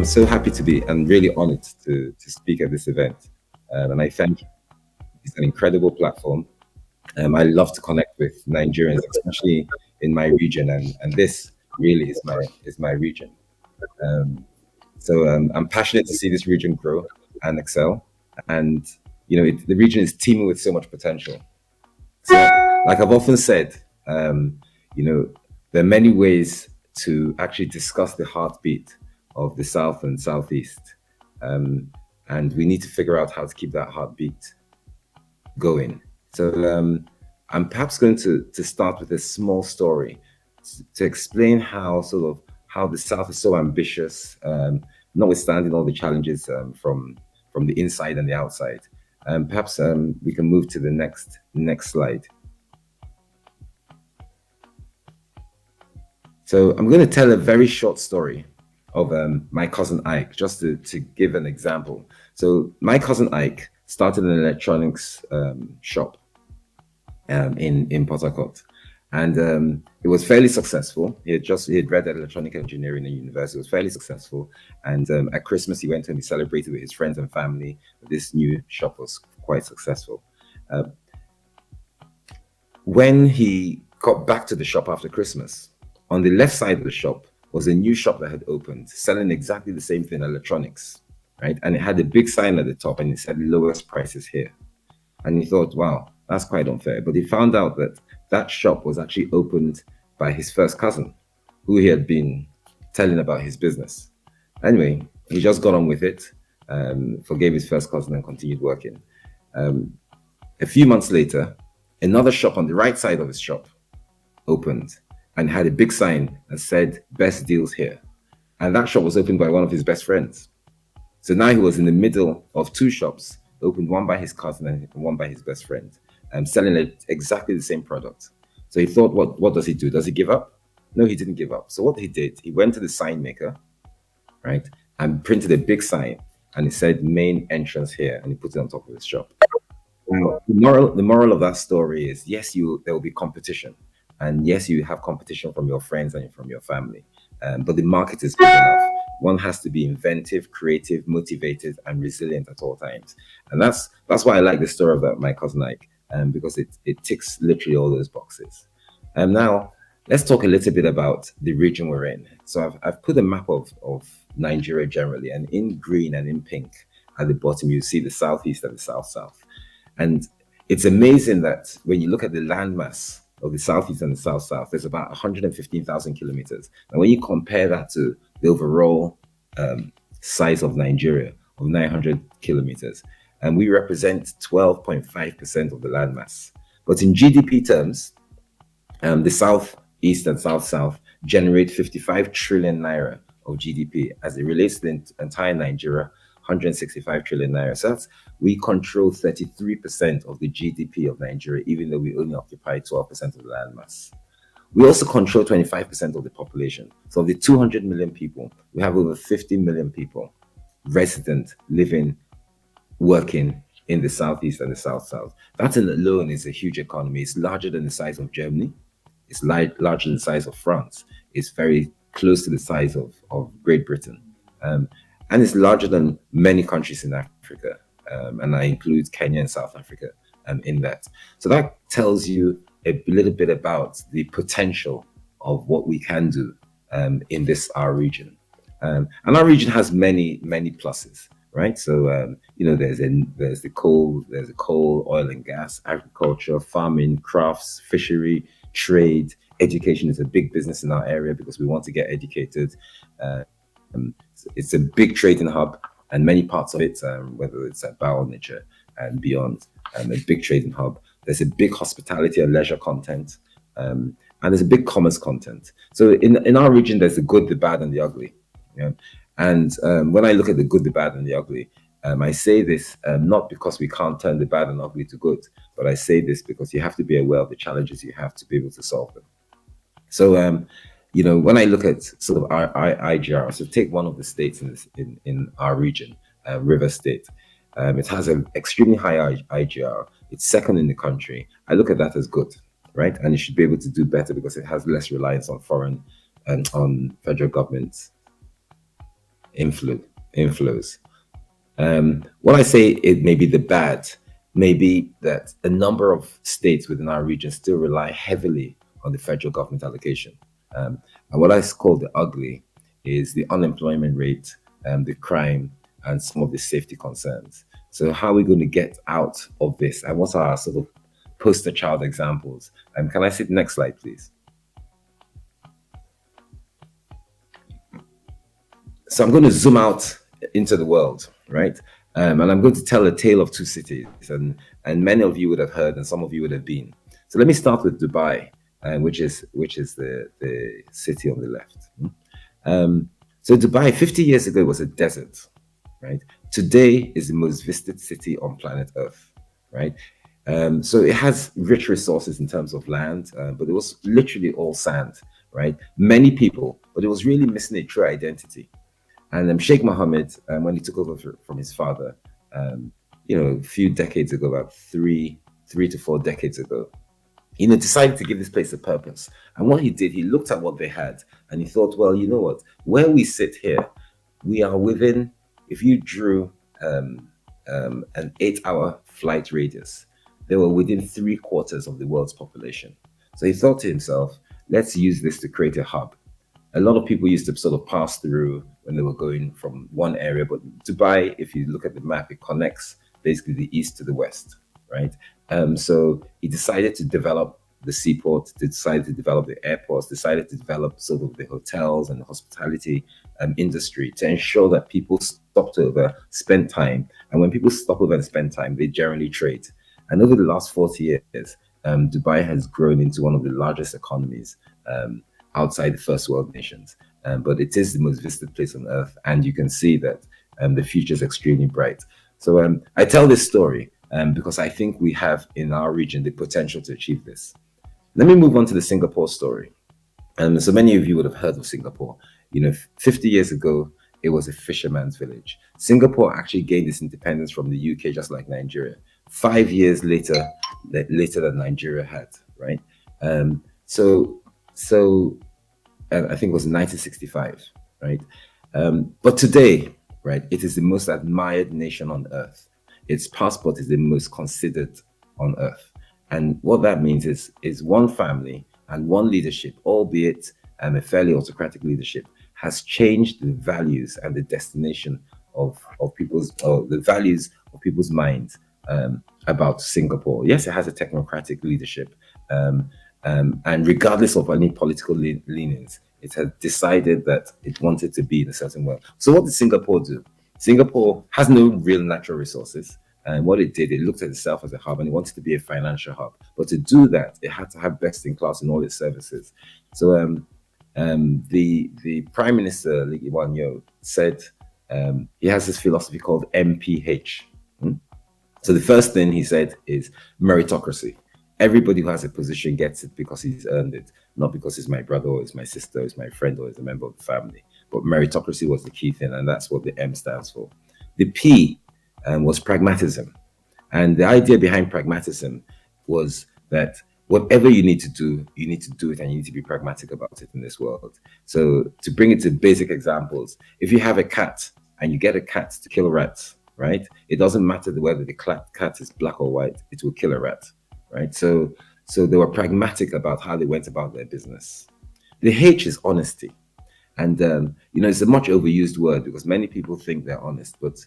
I'm so happy to be and really honored to speak at this event. And I thank you. It's an incredible platform. I love to connect with Nigerians, especially in my region, and this really is my region. Um, so I'm passionate to see this region grow and excel, and the region is teeming with so much potential. So, like I've often said, you know, there are many ways to actually discuss the heartbeat of the South and Southeast. Um, and we need to figure out how to keep that heartbeat going. So I'm perhaps going to start with a small story to explain how how the South is so ambitious, notwithstanding all the challenges from the inside and the outside. Perhaps we can move to the next slide. So I'm going to tell a very short story of my cousin Ike, just to give an example. So my cousin Ike started an electronics shop in Port Harcourt, and it was fairly successful. He had read electronic engineering at university. It was fairly successful, and at Christmas he went home. He celebrated with his friends and family. This new shop was quite successful. Uh, when he got back to the shop after Christmas, on the left side of the shop was a new shop that had opened, selling exactly the same thing, electronics, right? And it had a big sign at the top, and it said lowest prices here. And he thought, wow, that's quite unfair. But he found out that that shop was actually opened by his first cousin, who he had been telling about his business. Anyway, he just got on with it, forgave his first cousin, and continued working. Um, a few months later, another shop on the right side of his shop opened and had a big sign that said best deals here. And that shop was opened by one of his best friends. So now he was in the middle of two shops, opened one by his cousin and one by his best friend, selling exactly the same product. So he thought, what does he do? Does he give up? No, he didn't give up. So what he did, he went to the sign maker, right, and printed a big sign, and it said main entrance here, and he put it on top of his shop. Now, the moral of that story is, yes, there will be competition, and yes, you have competition from your friends and from your family, but the market is big enough. One has to be inventive, creative, motivated, and resilient at all times, and that's why I like the story of my cousin Ike, because it ticks literally all those boxes. And now let's talk a little bit about the region we're in. So I've put a map of Nigeria generally, and in green and in pink at the bottom you see the southeast and the south south. And it's amazing that when you look at the landmass of the southeast and the south south, there's about 115,000 kilometers. And when you compare that to the overall size of Nigeria of 900 kilometers, and we represent 12.5% of the landmass. But in GDP terms, the south east and south south generate 55 trillion naira of GDP as it relates to the entire Nigeria. 165 trillion naira. So we control 33% of the GDP of Nigeria, even though we only occupy 12% of the landmass. We also control 25% of the population. So of the 200 million people, we have over 50 million people resident, living, working in the southeast and the south south. That in alone is a huge economy. It's larger than the size of Germany. It's larger than the size of France. It's very close to the size of Great Britain. And it's larger than many countries in Africa, and I include Kenya and South Africa in that. So that tells you a little bit about the potential of what we can do in our region. And our region has many pluses, right? So there's the coal, oil and gas, agriculture, farming, crafts, fishery, trade. Education is a big business in our area because we want to get educated. It's a big trading hub, and many parts of it, whether it's at Bow Nature and beyond, a big trading hub. There's a big hospitality and leisure content, and there's a big commerce content. So in our region, there's the good, the bad, and the ugly. And when I look at the good, the bad, and the ugly, I say this not because we can't turn the bad and ugly to good, but I say this because you have to be aware of the challenges you have to be able to solve them. So when I look at sort of our IGR, so take one of the states in our region, River State. It has an extremely high IGR. It's second in the country. I look at that as good, right? And it should be able to do better because it has less reliance on foreign and on federal governments. inflow inflows. What I say it may be the bad, may be that a number of states within our region still rely heavily on the federal government allocation. And what I call the ugly is the unemployment rate, the crime, and some of the safety concerns. So how are we going to get out of this? And what are our sort of poster child examples? Can I see the next slide, please? So I'm going to zoom out into the world, right? And I'm going to tell a tale of two cities, and many of you would have heard, and some of you would have been. So let me start with Dubai, which is the city on the left. So Dubai, 50 years ago, was a desert, right? Today is the most visited city on planet Earth, right? So it has rich resources in terms of land, but it was literally all sand, right? Many people, but it was really missing a true identity. And Sheikh Mohammed, when he took over from his father, a few decades ago, about three to 4 decades ago, decided to give this place a purpose. And what he did, he looked at what they had and he thought, well, you know what? Where we sit here, we are within, if you drew an 8-hour flight radius, they were within 3/4 of the world's population. So he thought to himself, let's use this to create a hub. A lot of people used to sort of pass through when they were going from one area, but Dubai, if you look at the map, it connects basically the east to the west, right? So he decided to develop the seaport, decided to develop the airports, decided to develop sort of the hotels and the hospitality industry to ensure that people stopped over, spent time. And when people stop over and spend time, they generally trade. And over the last 40 years, Dubai has grown into one of the largest economies outside the first world nations. But it is the most visited place on earth. And you can see that the future is extremely bright. So I tell this story because I think we have in our region the potential to achieve this. Let me move on to the Singapore story. So many of you would have heard of Singapore. 50 years ago, it was a fisherman's village. Singapore actually gained its independence from the UK, just like Nigeria, 5 years later than Nigeria had, right? So I think it was 1965, right? But today, right, it is the most admired nation on earth. Its passport is the most considered on earth. And what that means is one family and one leadership, albeit a fairly autocratic leadership, has changed the values and the destination of people's, or the values of people's minds about Singapore. Yes, it has a technocratic leadership, and regardless of any political leanings, it has decided that it wanted to be in a certain way. So what did Singapore do? Singapore has no real natural resources. And what it did, it looked at itself as a hub and it wanted to be a financial hub. But to do that, it had to have best in class in all its services. So the Prime Minister, Lee Kuan Yew, said he has this philosophy called MPH. So the first thing he said is meritocracy. Everybody who has a position gets it because he's earned it, not because it's my brother or it's my sister or it's my friend or it's a member of the family. But meritocracy was the key thing, and that's what the M stands for. The P was pragmatism. And the idea behind pragmatism was that whatever you need to do it, and you need to be pragmatic about it in this world. So to bring it to basic examples, if you have a cat and you get a cat to kill rats, right? It doesn't matter whether the cat is black or white, it will kill a rat, right? So they were pragmatic about how they went about their business. The H is honesty. And, it's a much overused word because many people think they're honest, but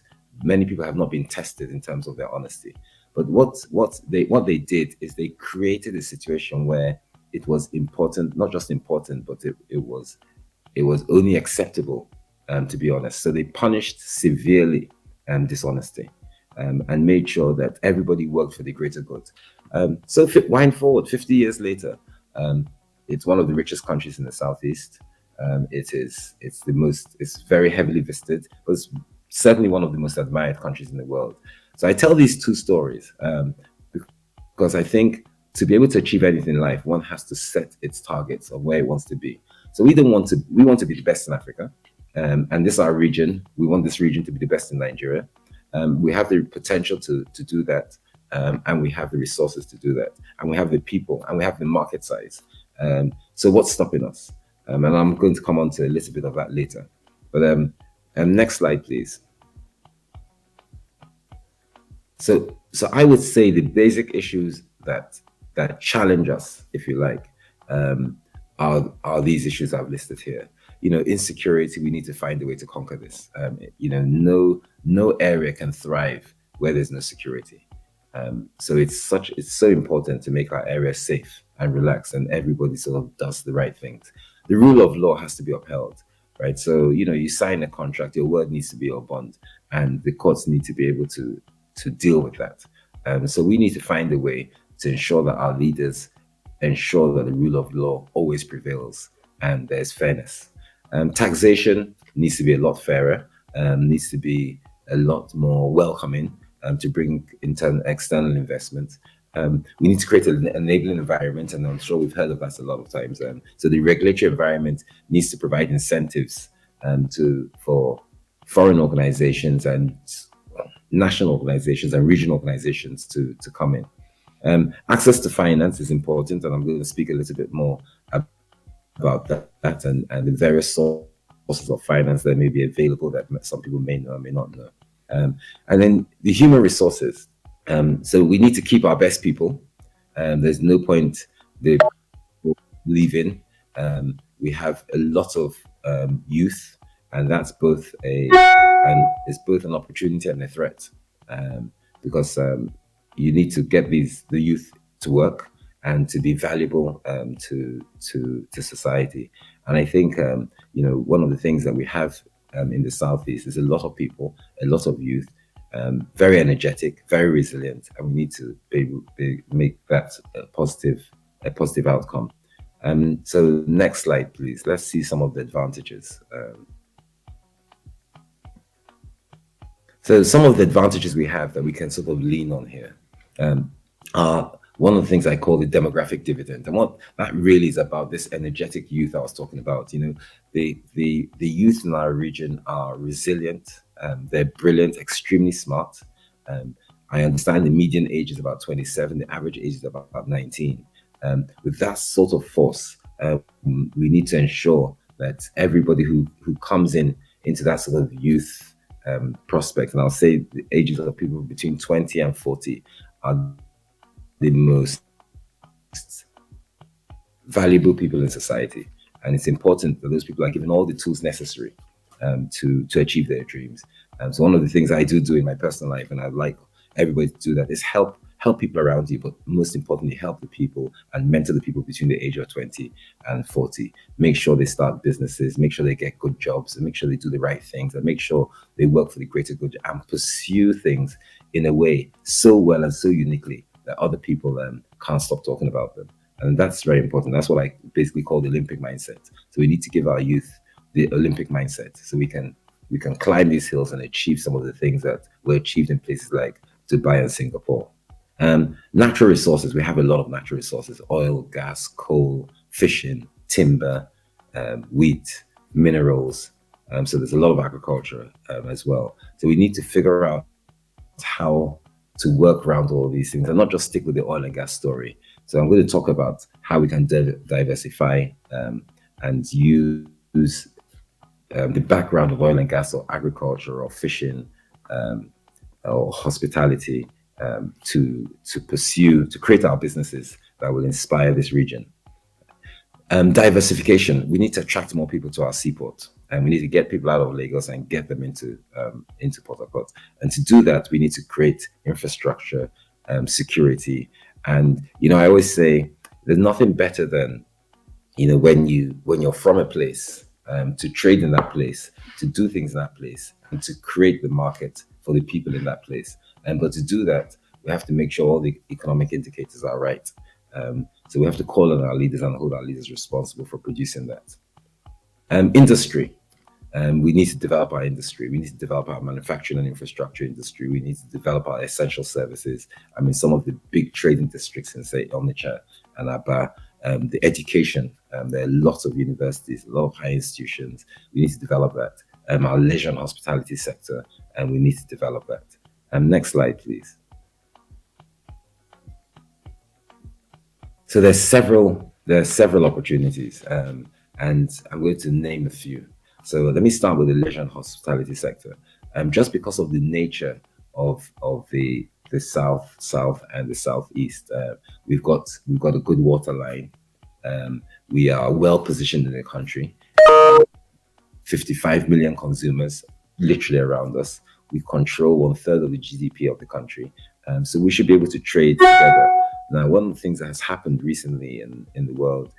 many people have not been tested in terms of their honesty. But what they did is they created a situation where it was important, not just important, but it was only acceptable to be honest. So they punished severely dishonesty and made sure that everybody worked for the greater good. So wind forward 50 years later, it's one of the richest countries in the Southeast. It's very heavily visited, but it's certainly one of the most admired countries in the world. So I tell these two stories because I think to be able to achieve anything in life, one has to set its targets of where it wants to be. So we want to be the best in Africa, and this is our region. We want this region to be the best in Nigeria. We have the potential to do that, and we have the resources to do that, and we have the people, and we have the market size. So what's stopping us? And I'm going to come on to a little bit of that later. But Next slide, please. So I would say the basic issues that challenge us, if you like, are these issues I've listed here. Insecurity. We need to find a way to conquer this. No area can thrive where there's no security. So it's so important to make our area safe and relaxed, and everybody sort of does the right things. The rule of law has to be upheld, right? So you sign a contract, your word needs to be your bond, and the courts need to be able to deal with that. So we need to find a way to ensure that our leaders ensure that the rule of law always prevails and there's fairness. Taxation needs to be a lot fairer, needs to be a lot more welcoming to bring external investment. We need to create an enabling environment, and I'm sure we've heard of that a lot of times. So the regulatory environment needs to provide incentives for foreign organizations and national organizations and regional organizations to come in. Access to finance is important, and I'm going to speak a little bit more about that and the various sources of finance that may be available that some people may know or may not know. And then the human resources. So we need to keep our best people. There's no point they leaving. We have a lot of youth, and that's both it's both an opportunity and a threat, because you need to get the youth to work and to be valuable to society. And I think one of the things that we have in the Southeast is a lot of people, a lot of youth, very energetic, very resilient, and we need to make that a positive outcome. So next slide, please. Let's see some of the advantages. So some of the advantages we have that we can sort of lean on here are one of the things I call the demographic dividend. And what that really is about, this energetic youth I was talking about. The youth in our region are resilient, they're brilliant, extremely smart. I understand the median age is about 27, the average age is about 19. With that sort of force, we need to ensure that everybody who comes into that sort of youth prospect, and I'll say the ages of people between 20 and 40 are the most valuable people in society. And it's important that those people are given all the tools necessary to achieve their dreams. So one of the things I do in my personal life, and I'd like everybody to do that, is help people around you, but most importantly, help the people and mentor the people between the age of 20 and 40. Make sure they start businesses, make sure they get good jobs, and make sure they do the right things, and make sure they work for the greater good and pursue things in a way so well and so uniquely that other people can't stop talking about them. And that's very important. That's what I basically call the Olympic mindset. So we need to give our youth the Olympic mindset so we can climb these hills and achieve some of the things that were achieved in places like Dubai and Singapore. Natural resources. We have a lot of natural resources: oil, gas, coal, fishing, timber, wheat, minerals. So there's a lot of agriculture as well. So we need to figure out how to work around all these things and not just stick with the oil and gas story. So I'm going to talk about how we can diversify and use the background of oil and gas or agriculture or fishing or hospitality to create our businesses that will inspire this region. Diversification. We need to attract more people to our seaport, and we need to get people out of Lagos and get them into Port Harcourt. And to do that, we need to create infrastructure, security. And I always say there's nothing better than when you're from a place, to trade in that place, to do things in that place, and to create the market for the people in that place. But to do that, we have to make sure all the economic indicators are right. So we have to call on our leaders and hold our leaders responsible for producing that. Industry. We need to develop our industry. We need to develop our manufacturing and infrastructure industry. We need to develop our essential services. I mean, some of the big trading districts in, say, Onitsha and Aba, the education. There are lots of universities, a lot of high institutions. We need to develop that. Our leisure and hospitality sector, and we need to develop that. Next slide, please. So there's several opportunities, and I'm going to name a few. So let me start with the leisure and hospitality sector. Just because of the nature of the south and the southeast, we've got a good water line. We are well positioned in the country. 55 million consumers literally around us. We control one third of the GDP of the country. So we should be able to trade together. Now, one of the things that has happened recently in the world,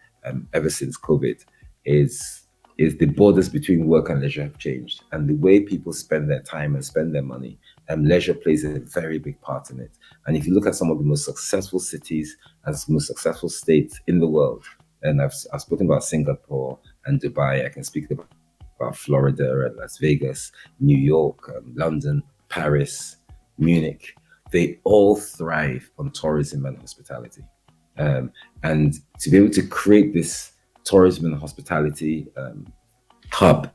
ever since COVID, is is the borders between work and leisure have changed, and the way people spend their time and spend their money. Leisure plays a very big part in it. And if you look at some of the most successful cities and most successful states in the world, and I've spoken about Singapore and Dubai, I can speak about Florida and Las Vegas, New York, London, Paris, Munich. They all thrive on tourism and hospitality. And to be able to create this tourism and hospitality hub,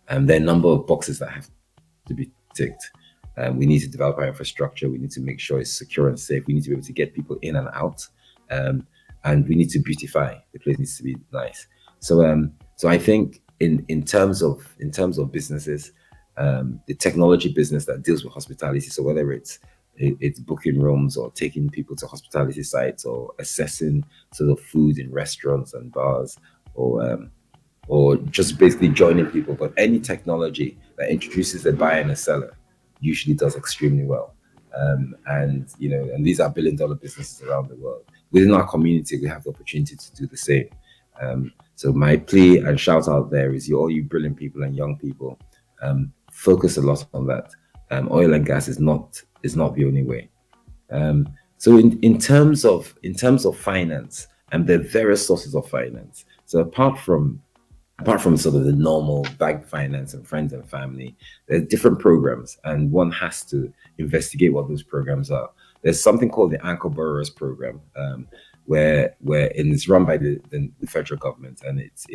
there are a number of boxes that have to be ticked. We need to develop our infrastructure. We need to make sure it's secure and safe. We need to be able to get people in and out, and we need to beautify. The place needs to be nice. So I think in terms of businesses, the technology business that deals with hospitality. So whether it's booking rooms or taking people to hospitality sites or assessing sort of food in restaurants and bars, or or just basically joining people. But any technology that introduces a buyer and a seller usually does extremely well. And these are billion-dollar businesses around the world. Within our community, we have the opportunity to do the same. So my plea and shout out there is you, all you brilliant people and young people, focus a lot on that. Oil and gas is not the only way. So in terms of finance, and there are various sources of finance. So apart from sort of the normal bank finance and friends and family, there's different programs, and one has to investigate what those programs are. There's something called the Anchor Borrowers Program, where and it's run by the federal government, and it's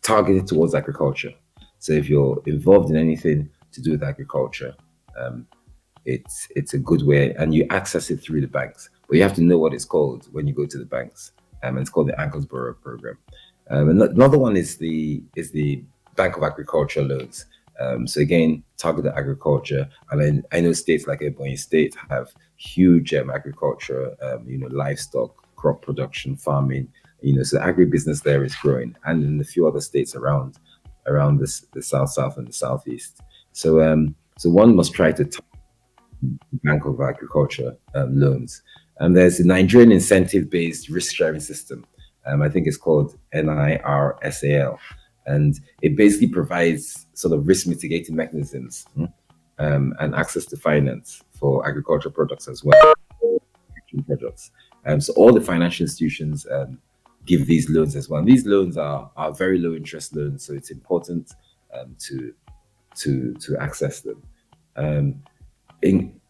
targeted towards agriculture. So if you're involved in anything to do with agriculture, um, it's a good way, and you access it through the banks. But you have to know what it's called when you go to the banks. And it's called the Anchors Borrower Program. And another one is the Bank of Agriculture loans. So again, targeted agriculture, and then I know states like Ebonyi State have huge agriculture, livestock, crop production, farming. So the agribusiness there is growing, and in a few other states around this the south and the southeast. So one must try to Bank of Agriculture loans. And there's a Nigerian incentive-based risk-sharing system. I think it's called NIRSAL, and it basically provides sort of risk mitigating mechanisms, and access to finance for agricultural products as well. Products. So all the financial institutions give these loans as well. And these loans are very low interest loans, so it's important to access them.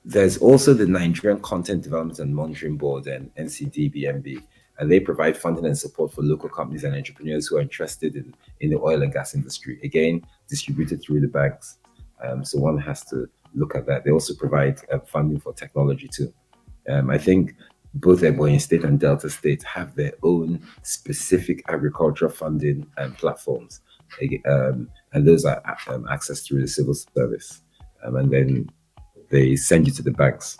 There's also the Nigerian Content Development and Monitoring Board and NCDBMB, and they provide funding and support for local companies and entrepreneurs who are interested in the oil and gas industry. Again, distributed through the banks. So one has to look at that. They also provide funding for technology too. I think both Ebonyi State and Delta State have their own specific agricultural funding platforms, and those are accessed through the civil service. And then they send you to the banks.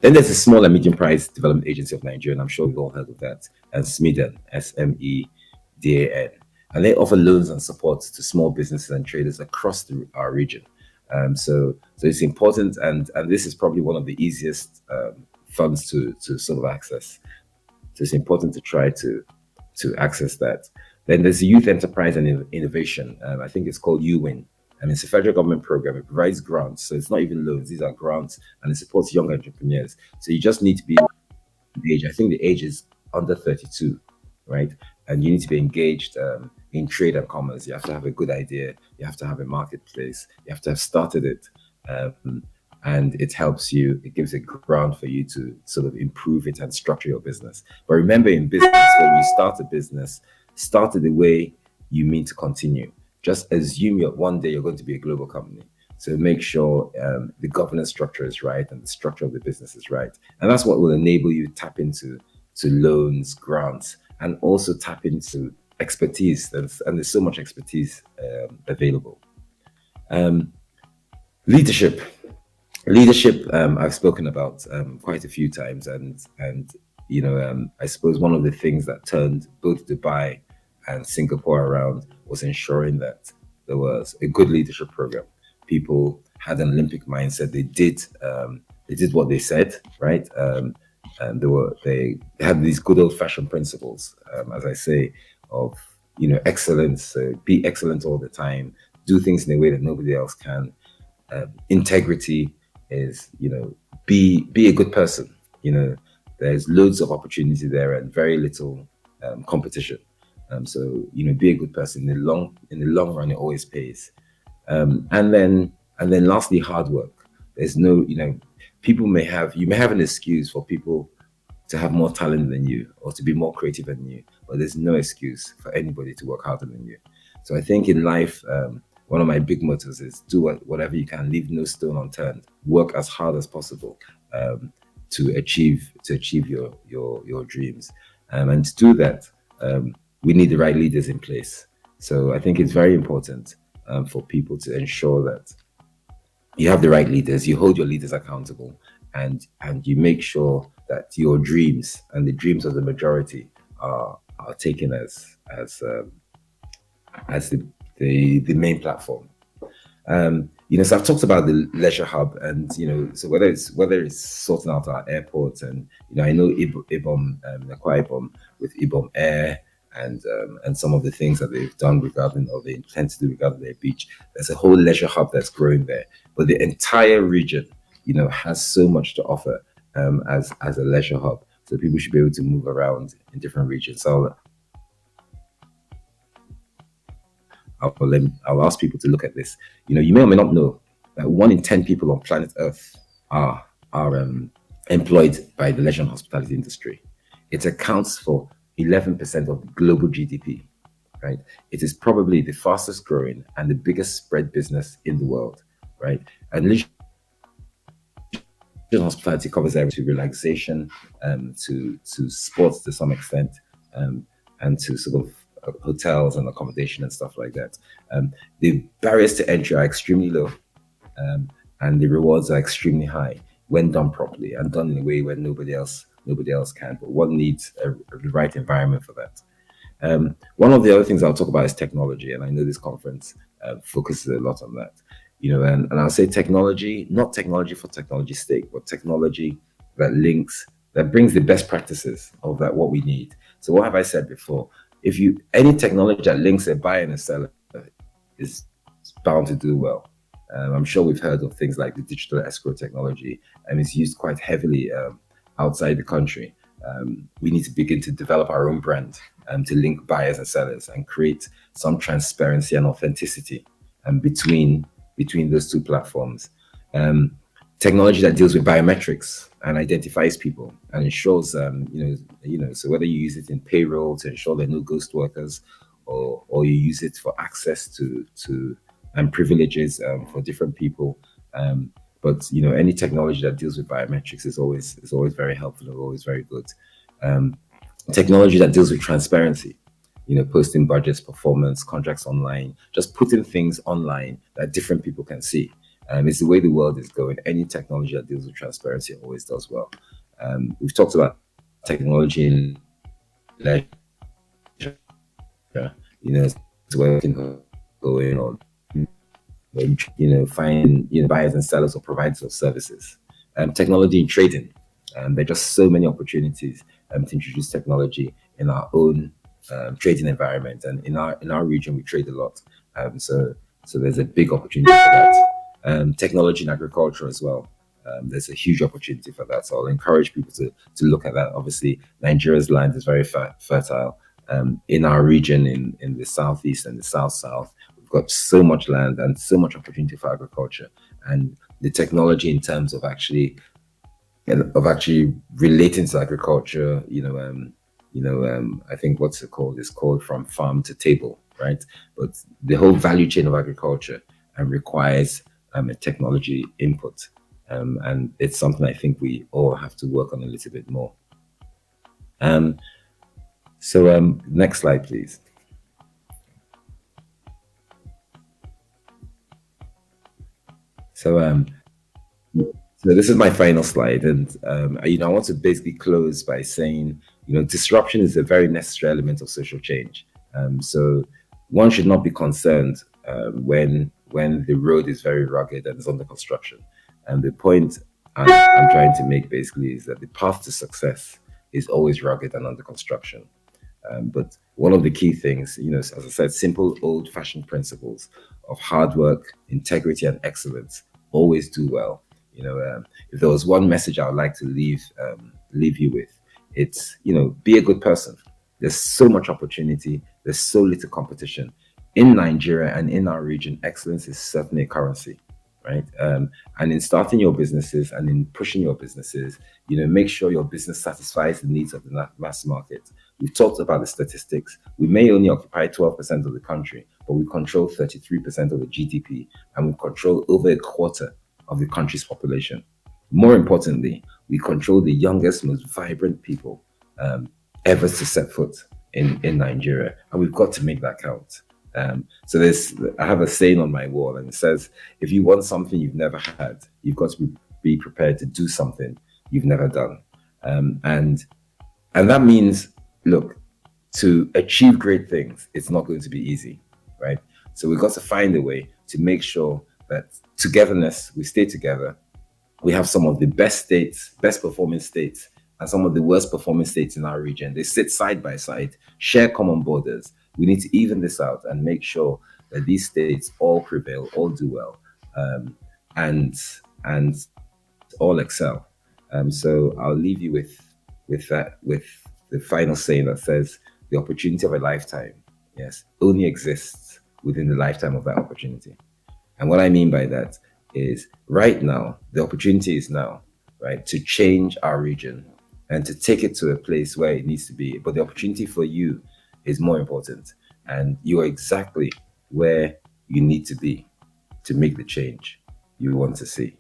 Then there's the Small and Medium Price Development Agency of Nigeria, and I'm sure we've all heard of that, and SMEDAN, SMEDAN. And they offer loans and support to small businesses and traders across our region. So it's important, and this is probably one of the easiest funds to sort of access. So it's important to try to access that. Then there's the Youth Enterprise and Innovation. I think it's called UWIN. And it's a federal government program. It provides grants. So it's not even loans. These are grants, and it supports young entrepreneurs. So you just need to be engaged. I think the age is under 32, right? And you need to be engaged in trade and commerce. You have to have a good idea. You have to have a marketplace. You have to have started it. And it helps you, it gives a ground for you to sort of improve it and structure your business. But remember, in business, when you start a business, start it the way you mean to continue. Just assume one day you're going to be a global company. So make sure the governance structure is right and the structure of the business is right. And that's what will enable you to tap into loans, grants, and also tap into expertise, and there's so much expertise available. Um, leadership, leadership. I've spoken about quite a few times, and I suppose one of the things that turned both Dubai and Singapore around was ensuring that there was a good leadership program. People had an Olympic mindset. They did what they said, right? And they had these good old fashioned principles, as I say, of excellence. Be excellent all the time. Do things in a way that nobody else can. Integrity is, be a good person. There's loads of opportunity there and very little competition. So be a good person. In the long run, it always pays. And then lastly, hard work. There's no, you may have an excuse for people to have more talent than you or to be more creative than you, but there's no excuse for anybody to work harder than you. So I think in life, one of my big mottos is do whatever you can, leave no stone unturned, work as hard as possible to achieve your dreams. And to do that, we need the right leaders in place. So I think it's very important for people to ensure that you have the right leaders, you hold your leaders accountable, and you make sure that your dreams and the dreams of the majority are taken as the main platform. So I've talked about the leisure hub, and so whether it's sorting out our airports, and I know Akwa Ibom with Ibom Air, and some of the things that they've done regarding, or they intend to do regarding their beach. There's a whole leisure hub that's growing there, but the entire region, has so much to offer as a leisure hub. So people should be able to move around in different regions. So I'll ask people to look at this. You may or may not know that 1 in 10 people on planet Earth are employed by the leisure and hospitality industry. It accounts for 11% of global GDP, right? It is probably the fastest growing and the biggest spread business in the world, right? And leisure and hospitality covers everything, to relaxation, to sports to some extent, and to sort of hotels and accommodation and stuff like that. The barriers to entry are extremely low, and the rewards are extremely high when done properly and done in a way where nobody else can. But one needs the right environment for that. One of the other things I'll talk about is technology, and I know this conference focuses a lot on that. And I'll say technology, not technology for technology's sake, but technology that brings the best practices of what we need. So what have I said before? Any technology that links a buyer and a seller is bound to do well. I'm sure we've heard of things like the digital escrow technology, and it's used quite heavily outside the country. We need to begin to develop our own brand to link buyers and sellers and create some transparency and authenticity between those two platforms. Technology that deals with biometrics and identifies people and ensures, so whether you use it in payroll to ensure there are no ghost workers, or you use it for access to and privileges for different people. But any technology that deals with biometrics is always very helpful and always very good. Technology that deals with transparency, posting budgets, performance, contracts online, just putting things online that different people can see. It's the way the world is going. Any technology that deals with transparency always does well. We've talked about technology in leisure, it's where we can go in on, find buyers and sellers or providers of services. Technology in trading, there are just so many opportunities to introduce technology in our own trading environment, and in our region we trade a lot. So there's a big opportunity for that. Technology in agriculture as well. There's a huge opportunity for that. So I'll encourage people to look at that. Obviously, Nigeria's land is very fertile. In our region, in the southeast and the south, we've got so much land and so much opportunity for agriculture. And the technology in terms of actually relating to agriculture, I think what's it called? It's called from farm to table, right? But the whole value chain of agriculture requires a technology input. And it's something I think we all have to work on a little bit more. So next slide, please. So so this is my final slide, and I want to basically close by saying, disruption is a very necessary element of social change. So one should not be concerned when the road is very rugged and is under construction. And the point I'm trying to make basically is that the path to success is always rugged and under construction. But one of the key things, as I said, simple old fashioned principles of hard work, integrity, and excellence always do well. If there was one message I would like to leave you with, it's, be a good person. There's so much opportunity, there's so little competition. In Nigeria and in our region, excellence is certainly a currency, right? And in starting your businesses and in pushing your businesses, make sure your business satisfies the needs of the mass market. We've talked about the statistics. We may only occupy 12% of the country, but we control 33% of the GDP, and we control over a quarter of the country's population. More importantly, we control the youngest, most vibrant people ever to set foot in Nigeria, and we've got to make that count. So I have a saying on my wall, and it says, if you want something you've never had, you've got to be prepared to do something you've never done. And that means, look, to achieve great things, it's not going to be easy, right? So we've got to find a way to make sure that togetherness, we stay together. We have some of the best states, best performing states, and some of the worst performing states in our region. They sit side by side, share common borders. We need to even this out and make sure that these states all prevail, all do well, and all excel. So I'll leave you with the final saying that says, the opportunity of a lifetime, yes, only exists within the lifetime of that opportunity. And what I mean by that is, right now, the opportunity is now, right, to change our region and to take it to a place where it needs to be. But the opportunity for you is more important. And you are exactly where you need to be to make the change you want to see.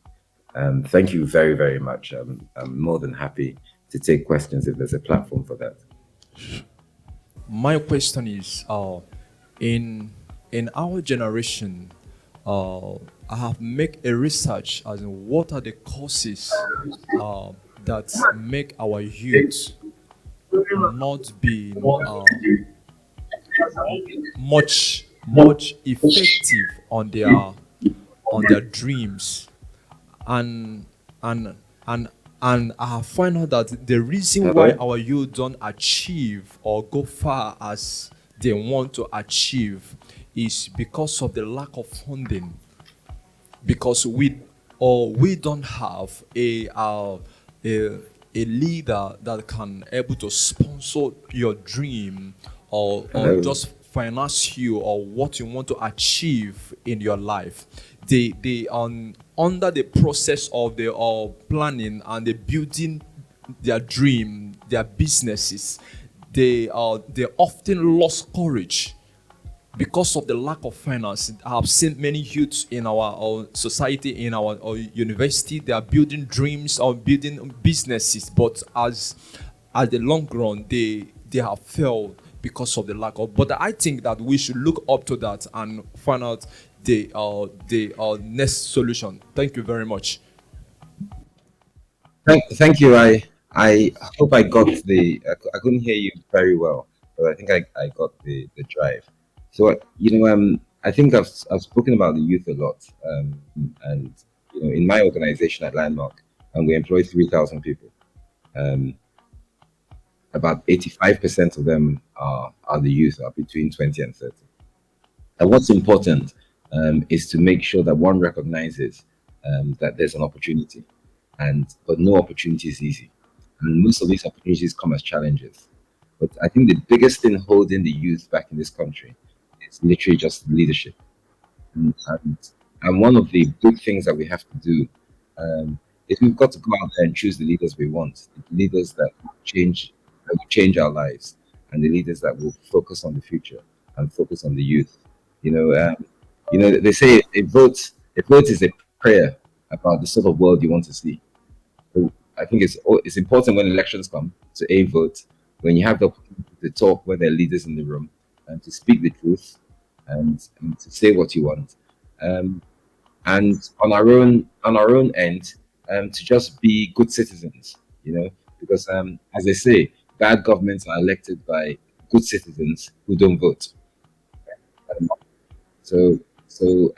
Thank you very, very much. I'm more than happy to take questions if there's a platform for that. My question is, in our generation, I have made a research as in what are the causes that make our youth not be much effective on their dreams, and and and I have found out that the reason why our youth don't achieve or go far as they want to achieve is because of the lack of funding. Because we don't have a leader that can able to sponsor your dream, or just finance you or what you want to achieve in your life. They under the process of the planning and the building their dream, their businesses, they often lost courage because of the lack of finance. I have seen many youths in our society, in our university, they are building dreams or building businesses, but as at the long run, they have failed because of the lack of. But I think that we should look up to that and find out the next solution. Thank you very much. Thank you. I hope I got I couldn't hear you very well, but I think I got the drive. So, I think I've spoken about the youth a lot, and in my organization at Landmark, and we employ 3,000 people. Um, about 85% of them are the youth, are between 20 and 30. And what's important is to make sure that one recognizes that there's an opportunity, but no opportunity is easy, and most of these opportunities come as challenges. But I think the biggest thing holding the youth back in this country is literally just leadership. And one of the big things that we have to do is we've got to go out there and choose the leaders we want, the leaders that will change our lives, and the leaders that will focus on the future and focus on the youth. They say a vote is a prayer about the sort of world you want to see. So I think it's important when elections come to vote, when you have the opportunity to talk when there are leaders in the room, and to speak the truth, and to say what you want. Um, and on our own end, to just be good citizens, because as they say, bad governments are elected by good citizens who don't vote. Um, so so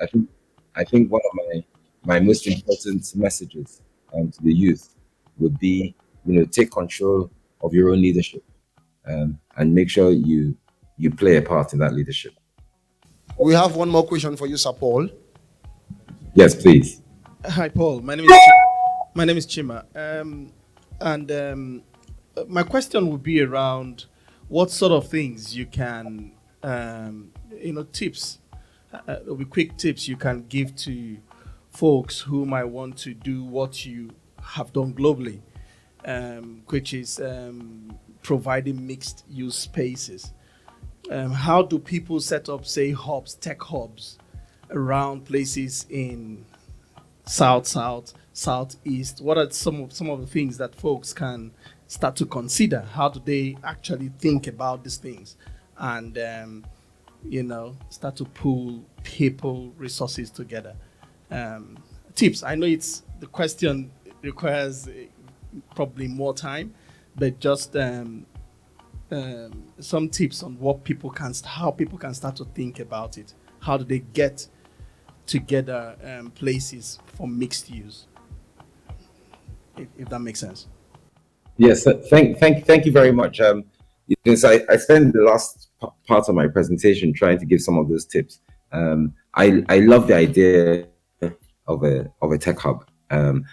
I think one of my most important messages to the youth would be, take control of your own leadership, and make sure you play a part in that leadership. We have one more question for you, Sir Paul. Yes, please. Hi, Paul. My name is Chima. And my question would be around what sort of things you can, tips, will be quick tips you can give to folks who might want to do what you have done globally, which is providing mixed use spaces. How do people set up, say, hubs, tech hubs, around places in southeast? What are some of the things that folks can start to consider? How do they actually think about these things, and start to pull people resources together? Tips. I know it's the question requires probably more time, but just some tips on how people can start to think about it. How do they get together places for mixed use? If that makes sense. Yes, thank you very much. Because I spent the last part of my presentation trying to give some of those tips. I love the idea of a tech hub, and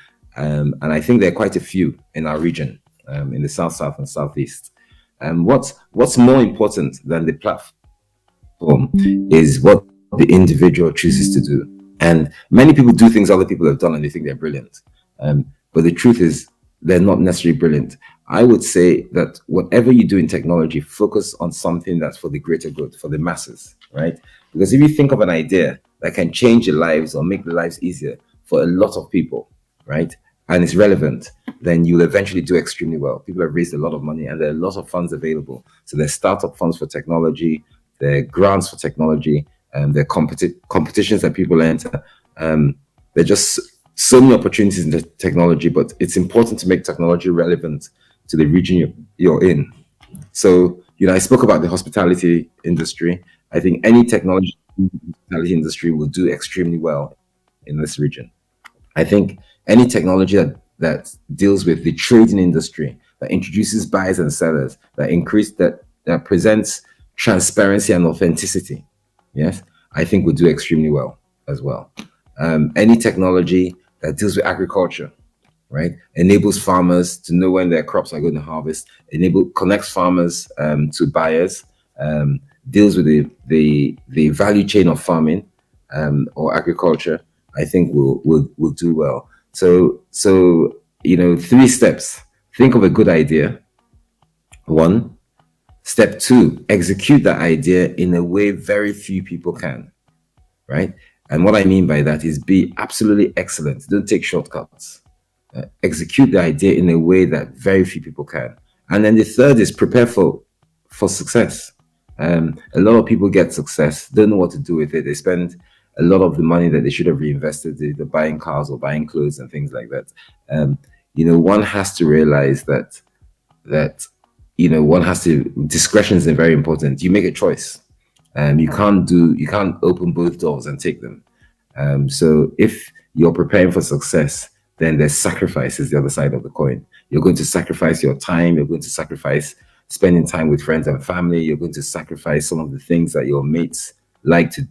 I think there are quite a few in our region, in the south and southeast. What's more important than the platform is what the individual chooses to do. And many people do things other people have done and they think they're brilliant. But the truth is, they're not necessarily brilliant. I would say that whatever you do in technology, focus on something that's for the greater good, for the masses, right? Because if you think of an idea that can change your lives or make the lives easier for a lot of people, right, and it's relevant, then you'll eventually do extremely well. People have raised a lot of money and there are a lot of funds available. So there's startup funds for technology, there are grants for technology, and there are competitions that people enter. There are just so many opportunities in the technology, but it's important to make technology relevant to the region you're in. So, I spoke about the hospitality industry. I think any technology in the hospitality industry will do extremely well in this region. I think any technology that deals with the trading industry, that introduces buyers and sellers, that presents transparency and authenticity, yes, I think will do extremely well as well. Any technology that deals with agriculture, right, enables farmers to know when their crops are going to harvest, connects farmers to buyers, deals with the value chain of farming or agriculture, I think will do well. So 3 steps. Think of a good idea. 1. Step 2, execute that idea in a way very few people can, right? And what I mean by that is be absolutely excellent. Don't take shortcuts. Execute the idea in a way that very few people can. And then the third is prepare for success. A lot of people get success, don't know what to do with it. They spend a lot of the money that they should have reinvested, either buying cars or buying clothes and things like that. One has to realize that discretion is very important. You make a choice. You can't open both doors and take them. So if you're preparing for success, then there's sacrifices the other side of the coin. You're going to sacrifice your time. You're going to sacrifice spending time with friends and family. You're going to sacrifice some of the things that your mates like to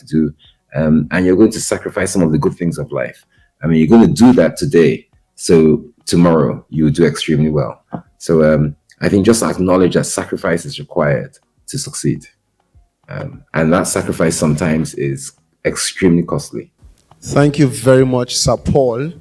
do, and you're going to sacrifice some of the good things of life. I mean, you're going to do that today, so tomorrow you will do extremely well. So I think just acknowledge that sacrifice is required to succeed, and that sacrifice sometimes is extremely costly. Thank you very much, Sir Paul.